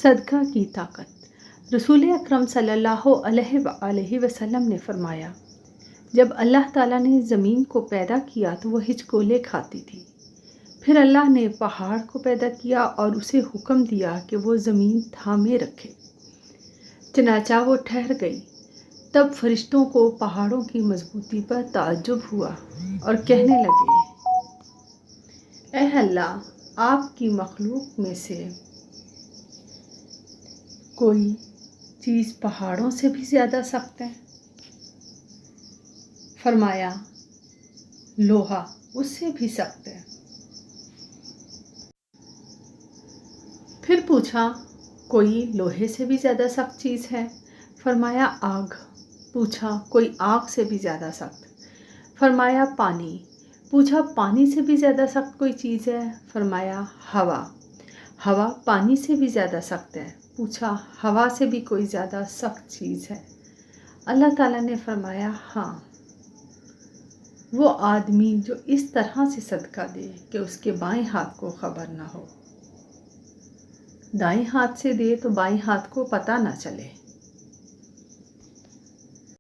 صدقہ کی طاقت۔ رسول اکرم صلی اللہ علیہ وسلم نے فرمایا، جب اللہ تعالیٰ نے زمین کو پیدا کیا تو وہ ہچکولے کھاتی تھی۔ پھر اللہ نے پہاڑ کو پیدا کیا اور اسے حکم دیا کہ وہ زمین تھامے رکھے۔ چنانچہ وہ ٹھہر گئی۔ تب فرشتوں کو پہاڑوں کی مضبوطی پر تعجب ہوا اور کہنے لگے، اے اللہ، آپ کی مخلوق میں سے کوئی چیز پہاڑوں سے بھی زیادہ سخت ہے؟ فرمایا، لوہا اس سے بھی سخت ہے۔ پھر پوچھا، کوئی لوہے سے بھی زیادہ سخت چیز ہے؟ فرمایا، آگ۔ پوچھا، کوئی آگ سے بھی زیادہ سخت؟ فرمایا، پانی۔ پوچھا، پانی سے بھی زیادہ سخت کوئی چیز ہے؟ فرمایا، ہوا۔ ہوا پانی سے بھی زیادہ سخت ہے۔ پوچھا، ہوا سے بھی کوئی زیادہ سخت چیز ہے؟ اللہ تعالیٰ نے فرمایا، ہاں، وہ آدمی جو اس طرح سے صدقہ دے کہ اس کے بائیں ہاتھ کو خبر نہ ہو، دائیں ہاتھ سے دے تو بائیں ہاتھ کو پتہ نہ چلے۔